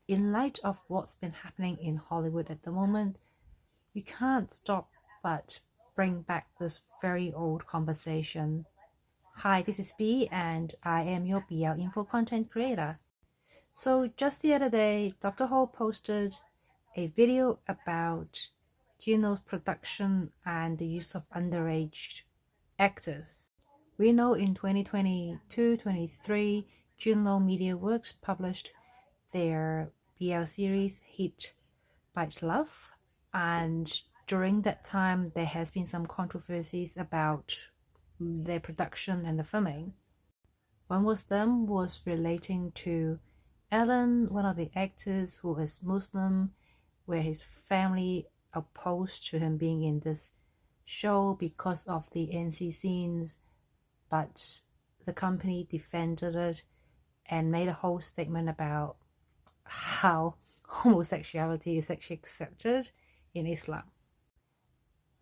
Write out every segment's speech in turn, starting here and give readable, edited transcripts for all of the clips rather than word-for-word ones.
in light of what's been happening in Hollywood at the moment, you can't stop but bring back this very old conversation. Hi, this is B and I am your BL Info content creator. So just the other day, Dr. Ho posted a video about Juno's production and the use of underage actors. We know in 2022-23, Juno Media Works published their BL series Hit Bite Love, and during that time there has been some controversies about their production and the filming. One of them was relating to Alan, one of the actors who is Muslim, where his family opposed to him being in this show because of the NC scenes, but the company defended it and made a whole statement about how homosexuality is actually accepted in Islam.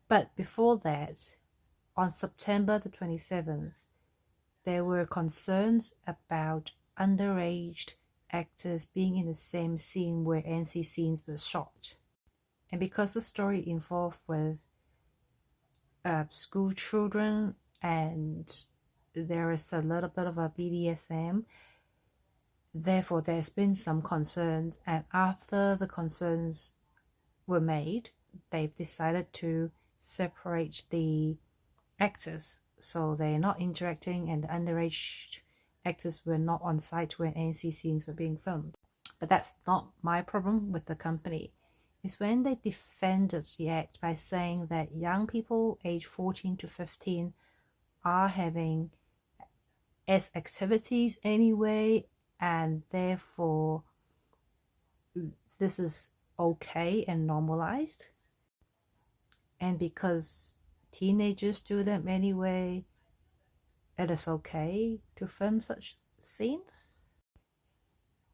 But before that, on September the 27th, there were concerns about underage actors being in the same scene where NC scenes were shot. And because the story involved with school children and there is a little bit of a BDSM, therefore there's been some concerns, and after the concerns were made, they've decided to separate the actors, so they're not interacting and the underage actors were not on site when NC scenes were being filmed. But that's not my problem with the company. It's when they defended the act by saying that young people aged 14 to 15 are having S activities anyway, and therefore this is okay and normalized. And because teenagers do them anyway, it is okay to film such scenes.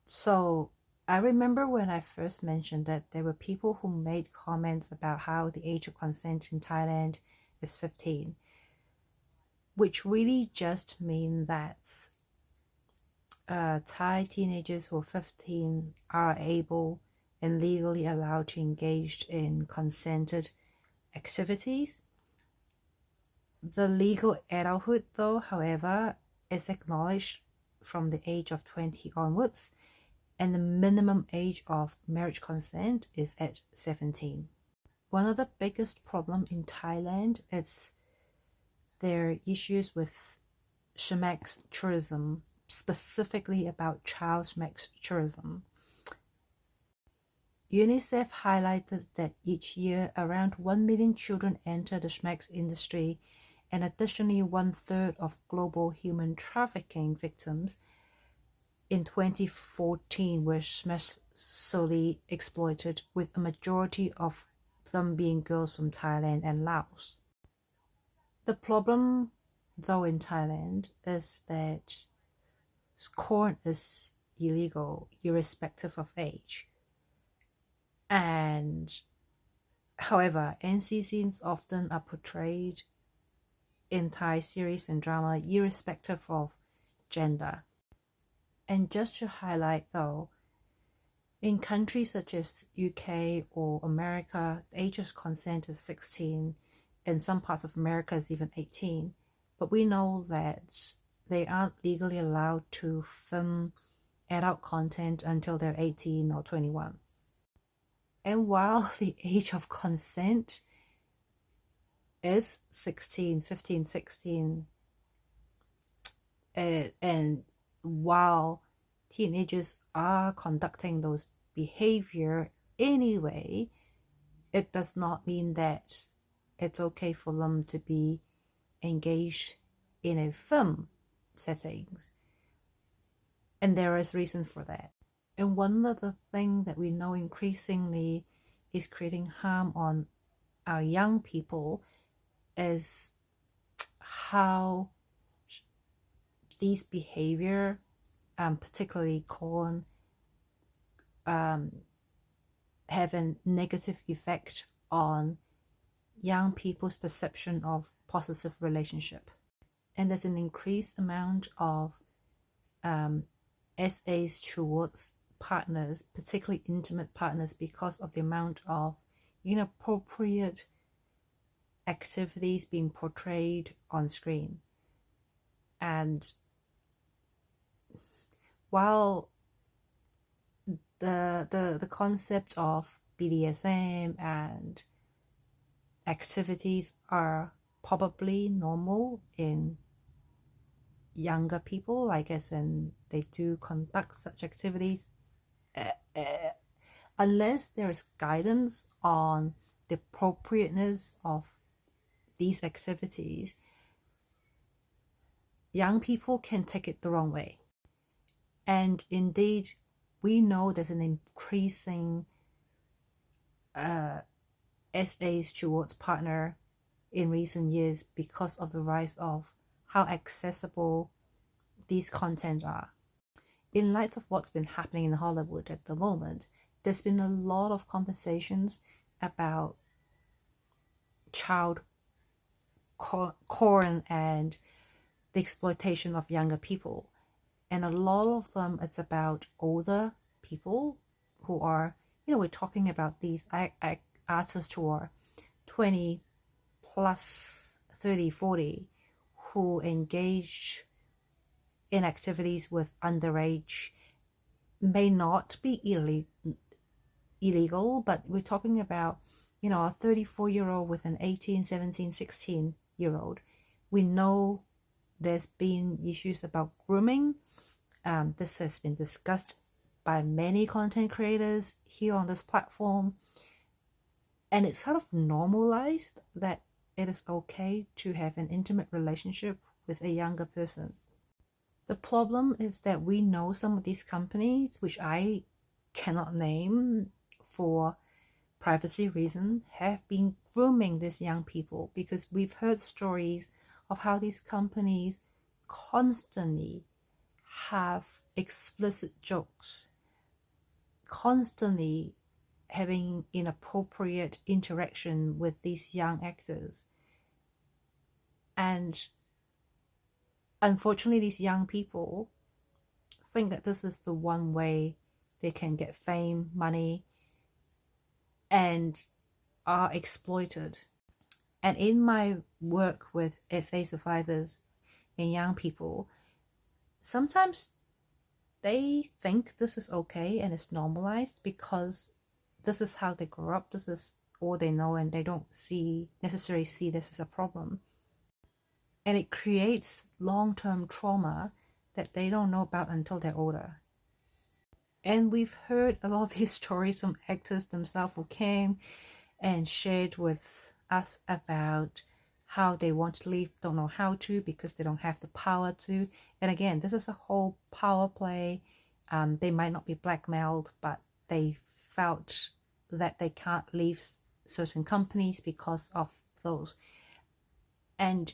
So I remember when I first mentioned that there were people who made comments about how the age of consent in Thailand is 15, which really just mean that Thai teenagers who are 15 are able and legally allowed to engage in consented activities. The legal adulthood, though, however, is acknowledged from the age of 20 onwards, and the minimum age of marriage consent is at 17. One of the biggest problems in Thailand is their issues with schmack tourism, specifically about child schmack tourism. UNICEF highlighted that each year around 1 million children enter the schmack industry, and additionally 1/3 of global human trafficking victims in 2014 were sexually exploited, with a majority of them being girls from Thailand and Laos. The problem, though, in Thailand is that corn is illegal irrespective of age. And however, NC scenes often are portrayed in Thai series and drama irrespective of gender. And just to highlight though, in countries such as UK or America, the age of consent is 16. In some parts of America is even 18. But we know that they aren't legally allowed to film adult content until they're 18 or 21. And while the age of consent is 16, 15, 16, and while teenagers are conducting those behavior anyway, it does not mean that it's okay for them to be engaged in a film settings. And there is reason for that. And one of the things that we know increasingly is creating harm on our young people is how these behavior, particularly corn, have a negative effect on young people's perception of positive relationship. And there's an increased amount of essays towards partners, particularly intimate partners, because of the amount of inappropriate activities being portrayed on screen. And while the concept of BDSM and activities are probably normal in younger people, like as in they do conduct such activities, unless there is guidance on the appropriateness of these activities, young people can take it the wrong way. And indeed, we know there's an increasing SAs towards partner in recent years because of the rise of how accessible these content are. In light of what's been happening in Hollywood at the moment, there's been a lot of conversations about child porn and the exploitation of younger people. And a lot of them, it's about older people who are, we're talking about these artists who are 20 plus 30, 40, who engage in activities with underage, may not be illegal, but we're talking about, a 34-year-old with an 18, 17, 16-year-old. We know there's been issues about grooming. This has been discussed by many content creators here on this platform. And it's sort of normalized that it is okay to have an intimate relationship with a younger person. The problem is that we know some of these companies, which I cannot name for privacy reasons, have been grooming these young people, because we've heard stories of how these companies constantly have explicit jokes, constantly having inappropriate interaction with these young actors. And unfortunately, these young people think that this is the one way they can get fame, money, and are exploited. And in my work with SA survivors and young people, sometimes they think this is okay and it's normalized because this is how they grew up, this is all they know, and they don't necessarily see this as a problem. And it creates long-term trauma that they don't know about until they're older. And we've heard a lot of these stories from actors themselves who came and shared with us about how they want to leave, don't know how to because they don't have the power to. And again, this is a whole power play. They might not be blackmailed, but they felt that they can't leave certain companies because of those. And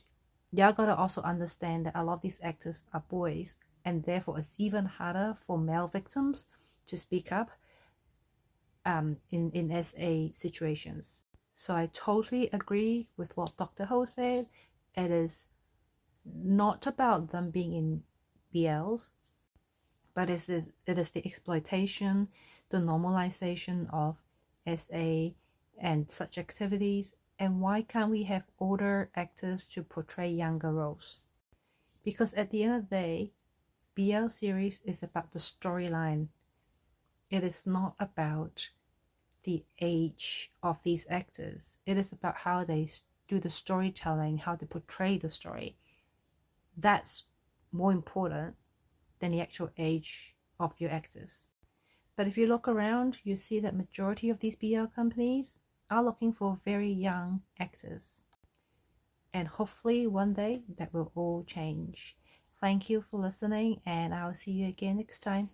y'all gotta also understand that a lot of these actors are boys, and therefore it's even harder for male victims to speak up in SA situations. So I totally agree with what Dr. Ho said. It is not about them being in BLs, but it is the exploitation, the normalization of SA and such activities. And why can't we have older actors to portray younger roles? Because at the end of the day, BL series is about the storyline. It is not about the age of these actors. It is about how they do the storytelling, how they portray the story. That's more important than the actual age of your actors. But if you look around, you see that majority of these BL companies are looking for very young actors. And hopefully one day that will all change. Thank you for listening, and I'll see you again next time.